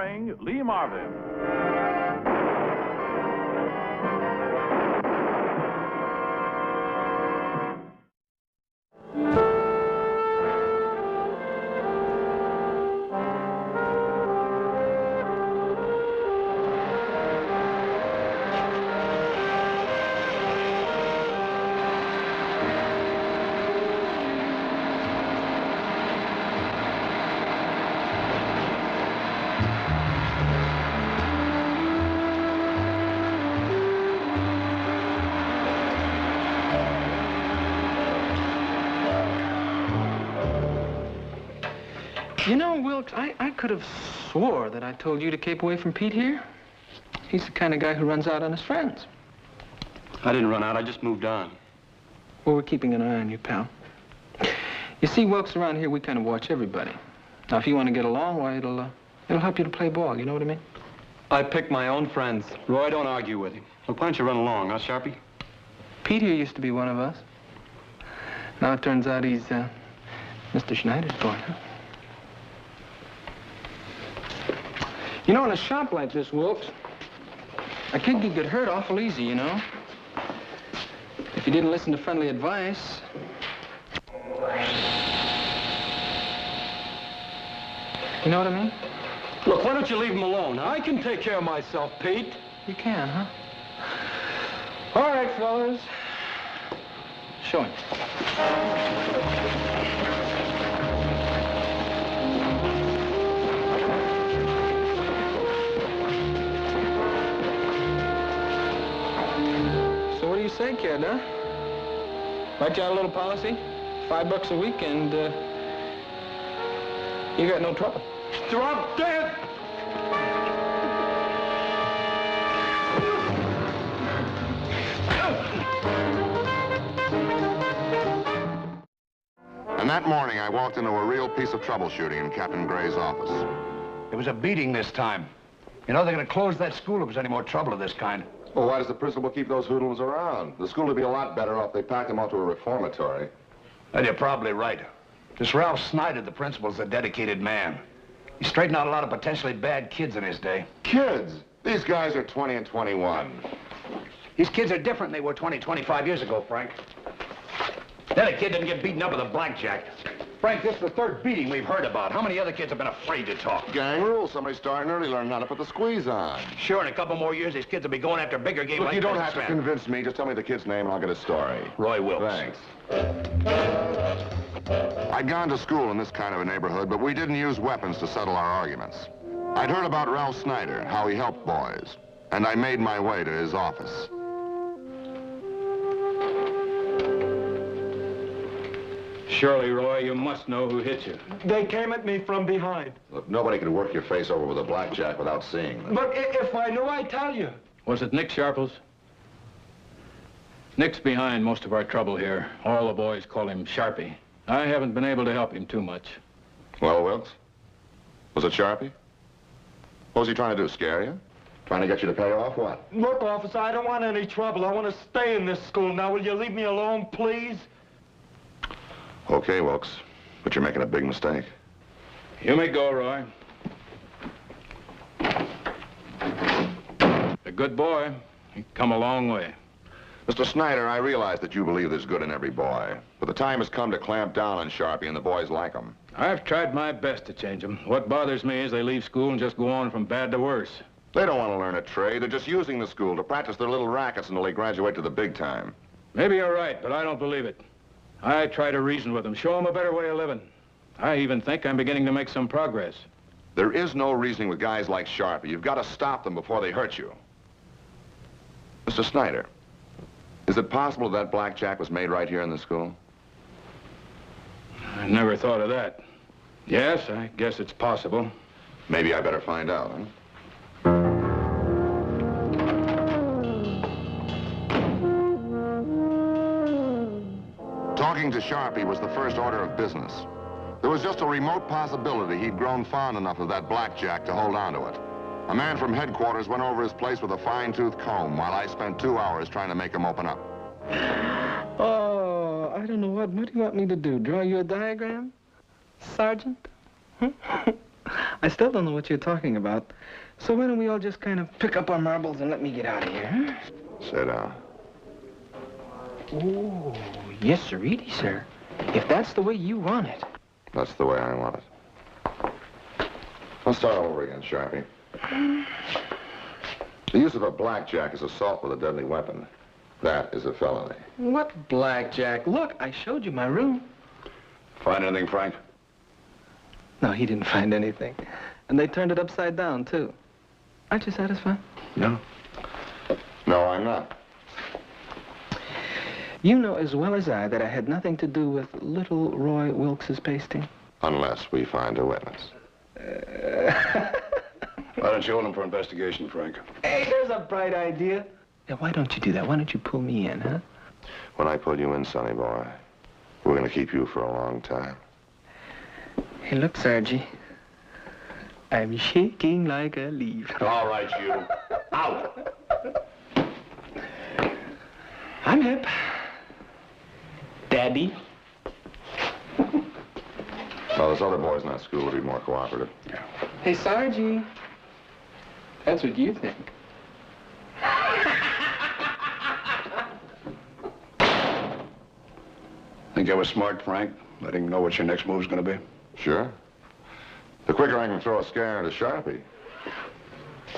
starring Lee Marvin. You know, Wilkes, I could have swore that I told you to keep away from Pete here. He's the kind of guy who runs out on his friends. I didn't run out, I just moved on. Well, we're keeping an eye on you, pal. You see, Wilkes, around here, we kind of watch everybody. Now, if you want to get along, why, it'll help you to play ball, you know what I mean? I pick my own friends. Roy, don't argue with him. Look, why don't you run along, huh, Sharpie? Pete here used to be one of us. Now it turns out he's, Mr. Schneider's boy, huh? You know, in a shop like this, Wilkes, a kid could get hurt awful easy, you know? If you didn't listen to friendly advice. You know what I mean? Look, why don't you leave him alone? I can take care of myself, Pete. You can, huh? All right, fellas. Show him. So what do you say, kid, huh? Write you out a little policy? $5 a week and, you got no trouble. Drop dead! And that morning, I walked into a real piece of troubleshooting in Captain Gray's office. It was a beating this time. You know, they're going to close that school if there's any more trouble of this kind. Well, why does the principal keep those hoodlums around? The school would be a lot better off if they packed them out to a reformatory. Well, you're probably right. This Ralph Snyder, the principal's a dedicated man. He straightened out a lot of potentially bad kids in his day. Kids? These guys are 20 and 21. These kids are different than they were 20, 25 years ago, Frank. Then a kid didn't get beaten up with a blackjack. Frank, this is the third beating we've heard about. How many other kids have been afraid to talk? Gang rules. Somebody starting early learning how to put the squeeze on. Sure, in a couple more years, these kids will be going after bigger game Look, like you don't have to businessmen. convince me. Just tell me the kid's name and I'll get a story. Roy Wilkes. Thanks. I'd gone to school in this kind of a neighborhood, but we didn't use weapons to settle our arguments. I'd heard about Ralph Snyder, how he helped boys, and I made my way to his office. Surely, Roy, you must know who hit you. They came at me from behind. Look, nobody could work your face over with a blackjack without seeing them. But if I knew, I'd tell you. Was it Nick Sharples? Nick's behind most of our trouble here. All the boys call him Sharpie. I haven't been able to help him too much. Well, Wilkes, was it Sharpie? What was he trying to do, scare you? Trying to get you to pay off, what? Look, officer, I don't want any trouble. I want to stay in this school. Now, will you leave me alone, please? Okay, Wilkes, but you're making a big mistake. You may go, Roy. A good boy. You've come a long way. Mr. Snyder, I realize that you believe there's good in every boy, but the time has come to clamp down on Sharpie and the boys like him. I've tried my best to change them. What bothers me is they leave school and just go on from bad to worse. They don't want to learn a trade. They're just using the school to practice their little rackets until they graduate to the big time. Maybe you're right, but I don't believe it. I try to reason with them, show them a better way of living. I even think I'm beginning to make some progress. There is no reasoning with guys like Sharpie. You've got to stop them before they hurt you. Mr. Snyder, is it possible that blackjack was made right here in the school? I never thought of that. Yes, I guess it's possible. Maybe I better find out, huh? Talking to Sharpie was the first order of business. There was just a remote possibility he'd grown fond enough of that blackjack to hold on to it. A man from headquarters went over his place with a fine-tooth comb while I spent 2 hours trying to make him open up. Oh, I don't know what do you want me to do? Draw you a diagram? Sergeant? I still don't know what you're talking about. So why don't we all just kind of pick up our marbles and let me get out of here, huh? Sit down. Oh, yes, sirree, sir. If that's the way you want it. That's the way I want it. Let's start over again, Sharpie. The use of a blackjack is assault with a deadly weapon. That is a felony. What blackjack? Look, I showed you my room. Find anything, Frank? No, he didn't find anything. And they turned it upside down, too. Aren't you satisfied? No. No, I'm not. You know as well as I that I had nothing to do with little Roy Wilkes's pasting. Unless we find a witness. Why don't you hold him for investigation, Frank? Hey, there's a bright idea. Now, why don't you do that? Why don't you pull me in, huh? When I pull you in, sonny boy, we're going to keep you for a long time. Hey, look, Sergeant. I'm shaking like a leaf. All right, you. Out. I'm hip. Daddy. Well, those other boys in that school will be more cooperative. Yeah. Hey, Sergeant. That's what you think. Think I was smart, Frank? Letting him know what your next move's gonna be? Sure. The quicker I can throw a scare into Sharpie,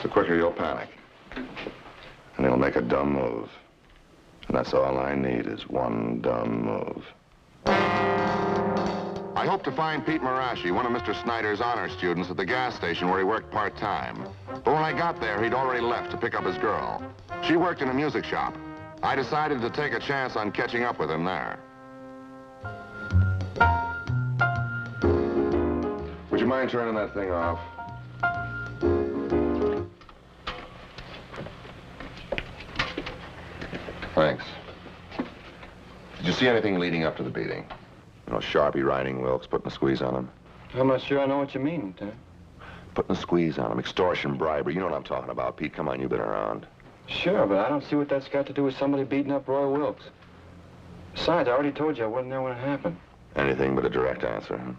the quicker you'll panic. And he'll make a dumb move. And that's all I need is one dumb move. I hope to find Pete Marashi, one of Mr. Snyder's honor students, at the gas station where he worked part-time. But when I got there, he'd already left to pick up his girl. She worked in a music shop. I decided to take a chance on catching up with him there. Would you mind turning that thing off? Thanks. Did you see anything leading up to the beating? You know, Sharpie riding Wilkes, putting a squeeze on him. I'm not sure I know what you mean, Lieutenant. Putting a squeeze on him, extortion, bribery. You know what I'm talking about, Pete. Come on, you've been around. Sure, but I don't see what that's got to do with somebody beating up Roy Wilkes. Besides, I already told you I wasn't there when it happened. Anything but a direct answer, huh?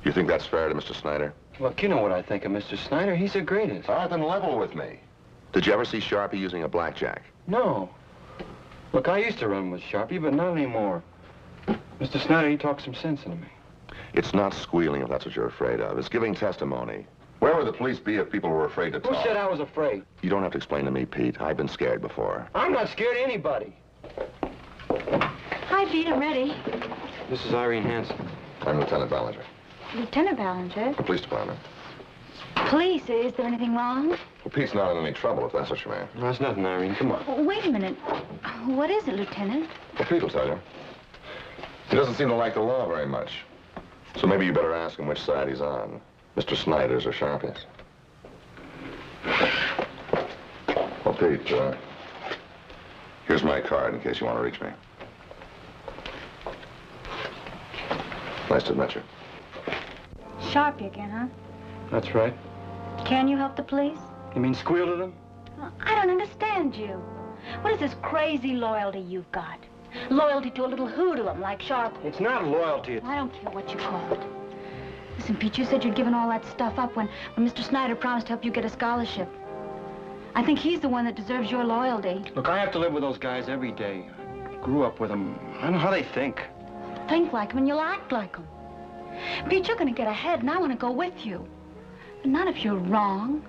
You think that's fair to Mr. Snyder? Look, you know what I think of Mr. Snyder. He's the greatest. All right, then level with me. Did you ever see Sharpie using a blackjack? No. Look, I used to run with Sharpie, but not anymore. Mr. Snyder, he talks some sense into me. It's not squealing if that's what you're afraid of. It's giving testimony. Where would the police be if people were afraid to talk? Who said I was afraid? You don't have to explain to me, Pete. I've been scared before. I'm not scared of anybody. Hi, Pete, I'm ready. This is Irene Hansen. I'm Lieutenant Ballinger. Lieutenant Ballinger. The police department. Police, is there anything wrong? Well, Pete's not in any trouble, if that's what you mean. No, it's nothing, Irene. Come on. Oh, wait a minute. What is it, Lieutenant? Well, Pete will tell you. He doesn't seem to like the law very much. So maybe you better ask him which side he's on. Mr. Snyder's or Sharpie's. Well, Pete, here's my card in case you want to reach me. Nice to meet you. Sharpie again, huh? That's right. Can you help the police? You mean squeal to them? I don't understand you. What is this crazy loyalty you've got? Loyalty to a little hoodlum like Sharpie. It's not loyalty. I don't care what you call it. Listen, Pete, you said you'd given all that stuff up when Mr. Snyder promised to help you get a scholarship. I think he's the one that deserves your loyalty. Look, I have to live with those guys every day. I grew up with them. I know how they think. Think like them and you'll act like them. Pete, you're going to get ahead, and I want to go with you. But not if you're wrong.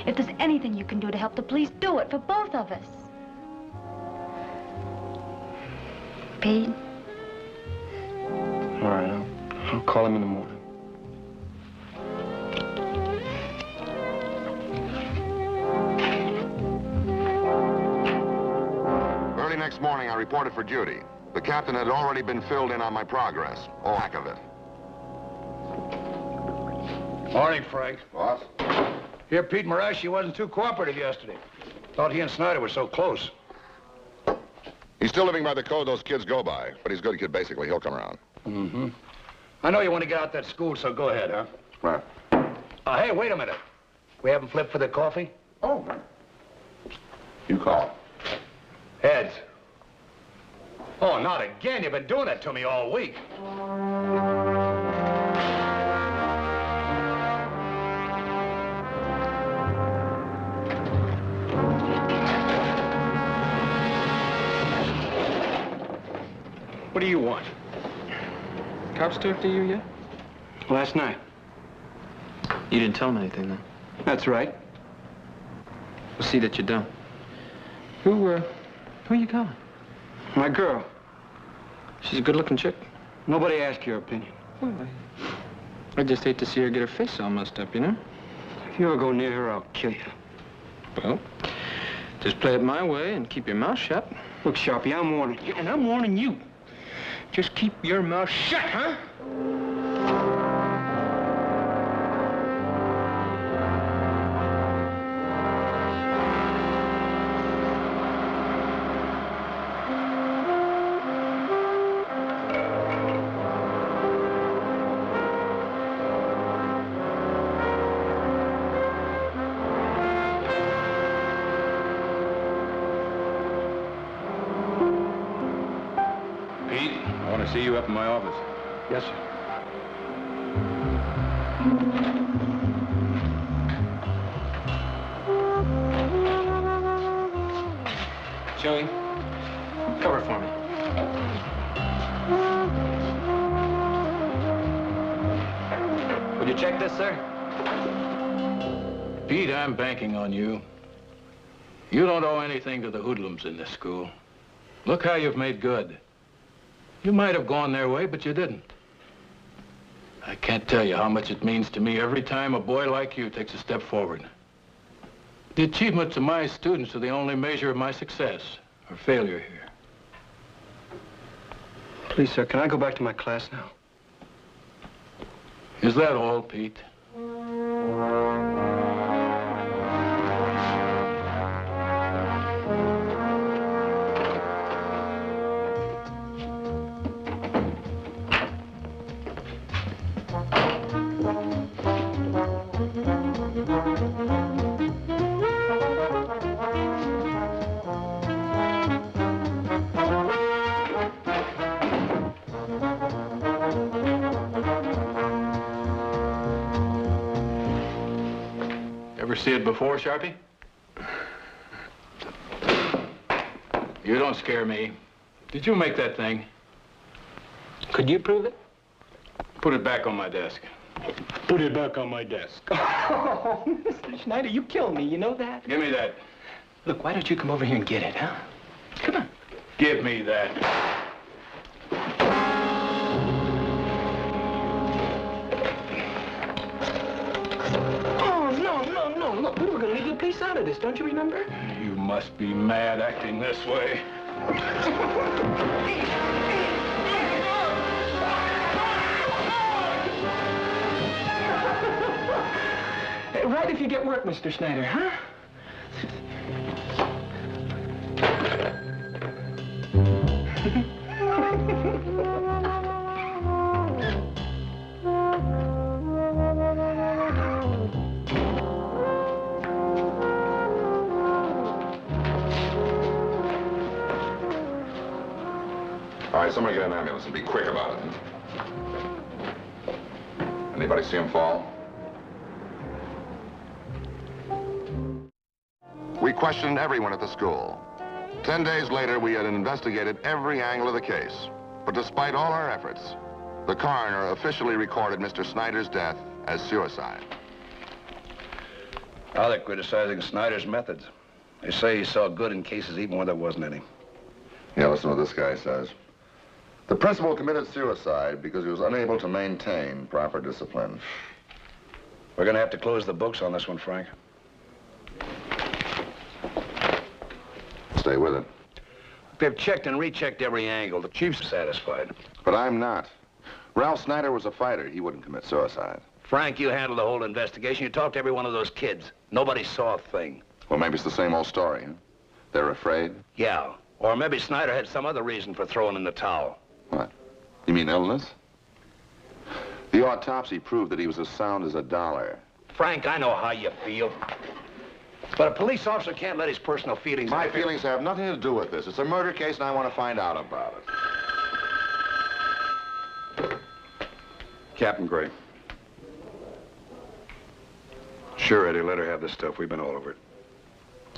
If there's anything you can do to help the police, do it for both of us. Pete? All right, I'll call him in the morning. Early next morning, I reported for duty. The captain had already been filled in on my progress, all heck of it. Morning, Frank. Boss? Here, Pete Marashi wasn't too cooperative yesterday. Thought he and Snyder were so close. He's still living by the code those kids go by, but he's a good kid, basically. He'll come around. Mm-hmm. I know you want to get out that school, so go ahead, huh? Right. Hey, wait a minute. We haven't flipped for the coffee? Oh. You call. Heads. Oh, not again. You've been doing that to me all week. What do you want? Cops talked to you yet? Last night. You didn't tell them anything, then? That's right. We'll see that you don't. Who you calling? My girl. She's a good-looking chick. Nobody asked your opinion. Well, I just hate to see her get her face all messed up, you know? If you ever go near her, I'll kill you. Well, just play it my way and keep your mouth shut. Look, Sharpie, I'm warning you. And I'm warning you. Just keep your mouth shut, huh? See you up in my office. Yes, sir. Joey, cover for me. Would you check this, sir? Pete, I'm banking on you. You don't owe anything to the hoodlums in this school. Look how you've made good. You might have gone their way, but you didn't. I can't tell you how much it means to me every time a boy like you takes a step forward. The achievements of my students are the only measure of my success or failure here. Please, sir, can I go back to my class now? Is that all, Pete? Ever see it before, Sharpie? You don't scare me. Did you make that thing? Could you prove it? Put it back on my desk. Put it back on my desk. Oh, Mr. Schneider, you kill me. You know that? Give me that. Look, why don't you come over here and get it, huh? Come on. Give me that. Oh, no. Look, we were going to leave the police out of this, don't you remember? You must be mad acting this way. Right if you get work, Mr. Schneider, huh? All right, somebody get an ambulance and be quick about it. Anybody see him fall? We questioned everyone at the school. 10 days later, we had investigated every angle of the case. But despite all our efforts, the coroner officially recorded Mr. Snyder's death as suicide. Now they're criticizing Snyder's methods. They say he saw good in cases even when there wasn't any. Yeah, listen to what this guy says. The principal committed suicide because he was unable to maintain proper discipline. We're gonna have to close the books on this one, Frank. Stay with it. They've checked and rechecked every angle. The chief's satisfied. But I'm not. Ralph Snyder was a fighter. He wouldn't commit suicide. Frank, you handled the whole investigation. You talked to every one of those kids. Nobody saw a thing. Well, maybe it's the same old story, huh? They're afraid? Yeah. Or maybe Snyder had some other reason for throwing in the towel. What? You mean illness? The autopsy proved that he was as sound as a dollar. Frank, I know how you feel. But a police officer can't let his personal feelings... My feelings have nothing to do with this. It's a murder case, and I want to find out about it. Captain Gray. Sure, Eddie, let her have this stuff. We've been all over it.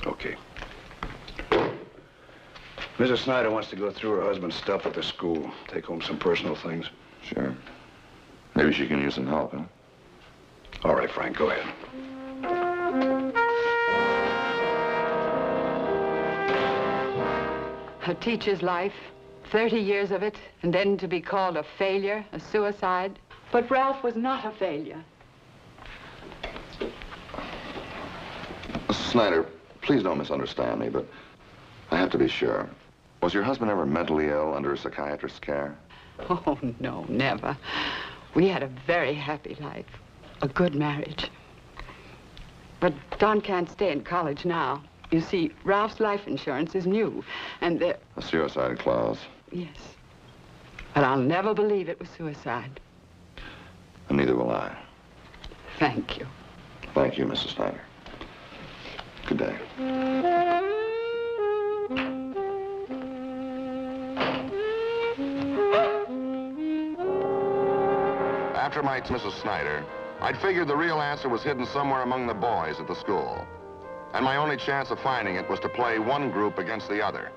Okay. Mrs. Snyder wants to go through her husband's stuff at the school. Take home some personal things. Sure. Maybe she can use some help, huh? All right, Frank, go ahead. A teacher's life, 30 years of it, and then to be called a failure, a suicide. But Ralph was not a failure. Mrs. Snyder, please don't misunderstand me, but I have to be sure. Was your husband ever mentally ill under a psychiatrist's care? Oh, no, never. We had a very happy life, a good marriage. But Don can't stay in college now. You see, Ralph's life insurance is new, and there... A suicide clause. Yes. But I'll never believe it was suicide. And neither will I. Thank you. Thank you, Mrs. Snyder. Good day. After my Mrs. Snyder, I'd figured the real answer was hidden somewhere among the boys at the school. And my only chance of finding it was to play one group against the other.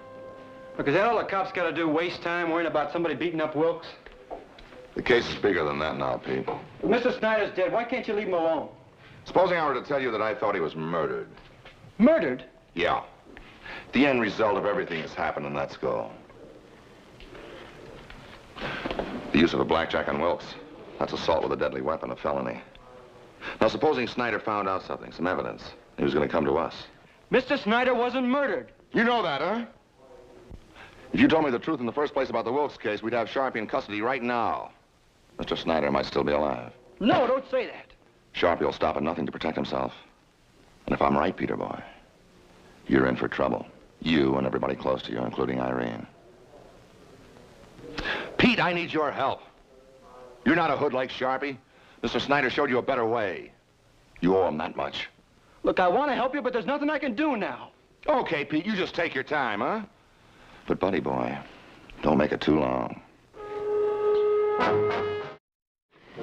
Look, is that all the cops got to do, waste time worrying about somebody beating up Wilkes? The case is bigger than that now, Pete. If Mr. Snyder's dead, why can't you leave him alone? Supposing I were to tell you that I thought he was murdered. Murdered? Yeah. The end result of everything that's happened in that school. The use of a blackjack on Wilkes. That's assault with a deadly weapon, a felony. Now, supposing Snyder found out something, some evidence, he was going to come to us. Mr. Snyder wasn't murdered. You know that, huh? If you told me the truth in the first place about the Wilkes case, we'd have Sharpie in custody right now. Mr. Snyder might still be alive. No, don't say that. Sharpie will stop at nothing to protect himself. And if I'm right, Peter boy, you're in for trouble. You and everybody close to you, including Irene. Pete, I need your help. You're not a hood like Sharpie. Mr. Snyder showed you a better way. You owe him that much. Look, I want to help you, but there's nothing I can do now. Okay, Pete, you just take your time, huh? But, buddy boy, don't make it too long.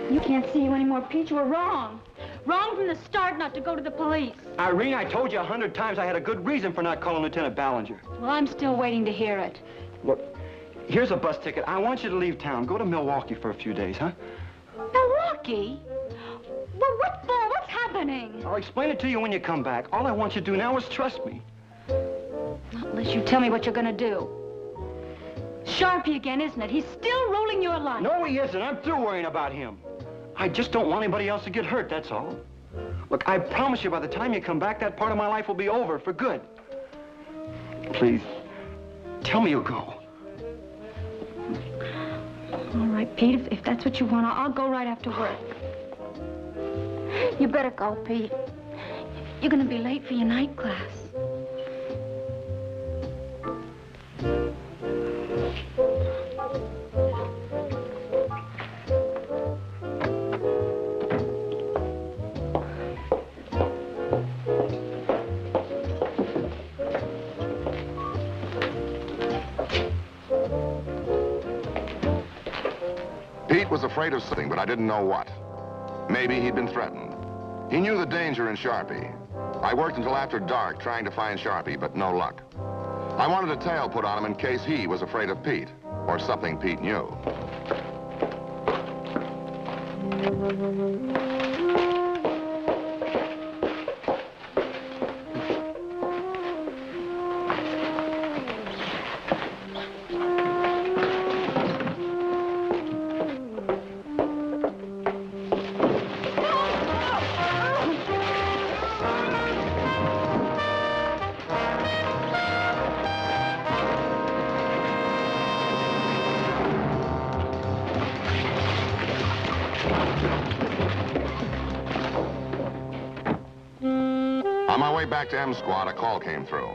You can't see you anymore, Pete. You were wrong. Wrong from the start not to go to the police. Irene, I told you 100 times I had a good reason for not calling Lieutenant Ballinger. Well, I'm still waiting to hear it. Look, here's a bus ticket. I want you to leave town. Go to Milwaukee for a few days, huh? Milwaukee? Well, what for? What's happening? I'll explain it to you when you come back. All I want you to do now is trust me. Not unless you tell me what you're gonna do. Sharpie again, isn't it? He's still ruling your life. No, he isn't. I'm through worrying about him. I just don't want anybody else to get hurt, that's all. Look, I promise you by the time you come back, that part of my life will be over for good. Please, tell me you'll go. All right, Pete, if that's what you want, I'll go right after work. You better go, Pete. You're gonna be late for your night class. Pete was afraid of something, but I didn't know what. Maybe he'd been threatened. He knew the danger in Sharpie. I worked until after dark trying to find Sharpie, but no luck. I wanted a tail put on him in case he was afraid of Pete, or something Pete knew. On my way back to M Squad, a call came through.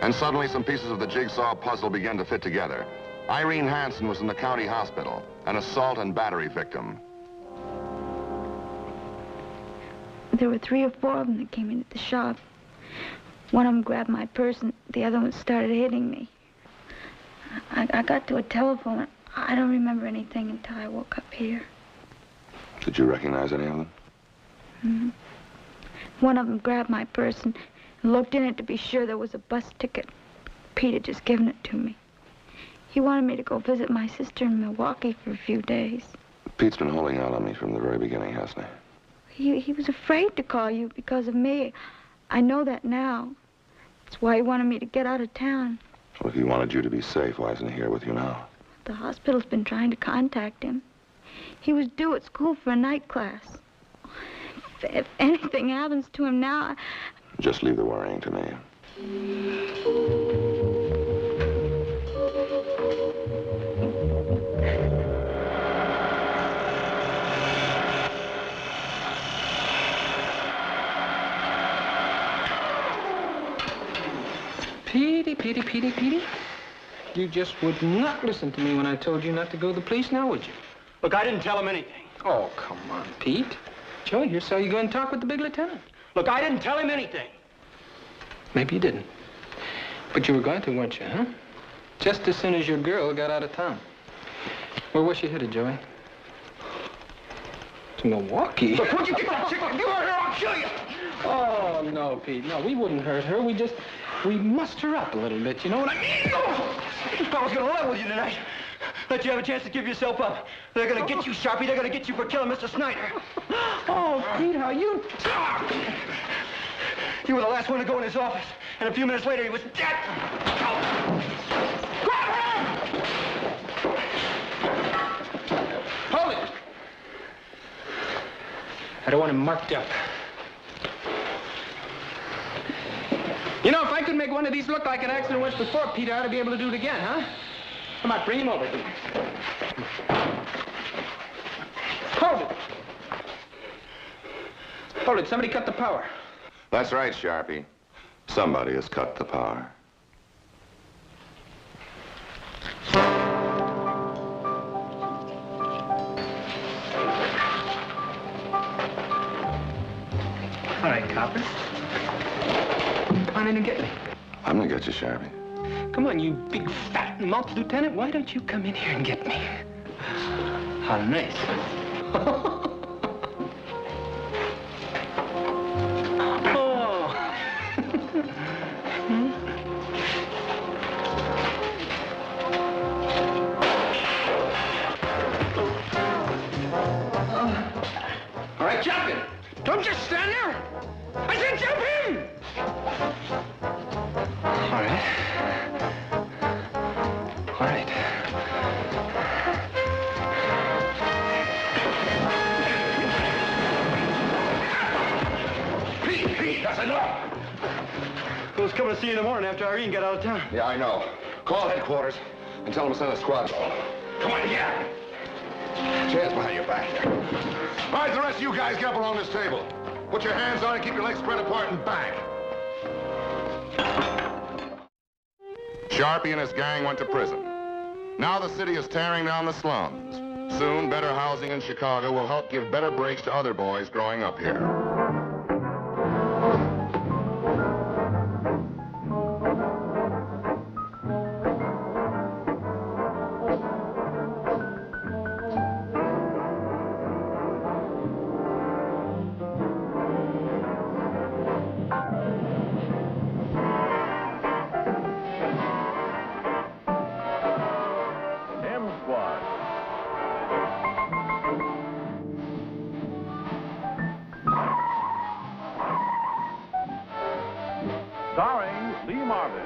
And suddenly some pieces of the jigsaw puzzle began to fit together. Irene Hansen was in the county hospital, an assault and battery victim. There were 3 or 4 of them that came into the shop. One of them grabbed my purse and the other one started hitting me. I got to a telephone. I don't remember anything until I woke up here. Did you recognize any of them? Mm-hmm. One of them grabbed my purse and looked in it to be sure there was a bus ticket. Pete had just given it to me. He wanted me to go visit my sister in Milwaukee for a few days. Pete's been holding out on me from the very beginning, hasn't he? He was afraid to call you because of me. I know that now. That's why he wanted me to get out of town. Well, if he wanted you to be safe, why isn't he here with you now? The hospital's been trying to contact him. He was due at school for a night class. If anything happens to him now... Just leave the worrying to me. Petey. You just would not listen to me when I told you not to go to the police, now would you? Look, I didn't tell him anything. Oh, come on, Pete. Joey, here saw you go and talk with the big lieutenant. Look, I didn't tell him anything. Maybe you didn't. But you were going to, weren't you, huh? Just as soon as your girl got out of town. Where was she headed, Joey? To Milwaukee. Look, would you get that chick? If you hurt her, I'll kill you. Oh, no, Pete. No, we wouldn't hurt her. We mussed her up a little bit, you know what I mean? Oh, I was gonna level with you tonight. Let you have a chance to give yourself up. They're gonna get you, Sharpie. They're gonna get you for killing Mr. Snyder. Oh, Pete, how you talk. You were the last one to go in his office, and a few minutes later, he was dead. Grab him! Hold it! I don't want him marked up. You know, if I could make one of these look like an accident once before, Pete, I ought to be able to do it again, huh? Come on, bring him over. Hold it! Hold it, somebody cut the power. That's right, Sharpie. Somebody has cut the power. All right, copper. Come on in and get me. I'm gonna get you, Sharpie. Come on, you big fat mouth lieutenant. Why don't you come in here and get me? How nice. All right, jump him. Don't just stand there. I said jump him. All right. All right. Pete, that's enough. I was coming to see you in the morning after Irene got out of town. Yeah, I know. Call headquarters and tell them to send a squad. Come on, yeah. Chairs behind your back here. All right, the rest of you guys get up along this table. Put your hands on it, keep your legs spread apart and back. Sharpie and his gang went to prison. Now the city is tearing down the slums. Soon, better housing in Chicago will help give better breaks to other boys growing up here. Starring Lee Marvin.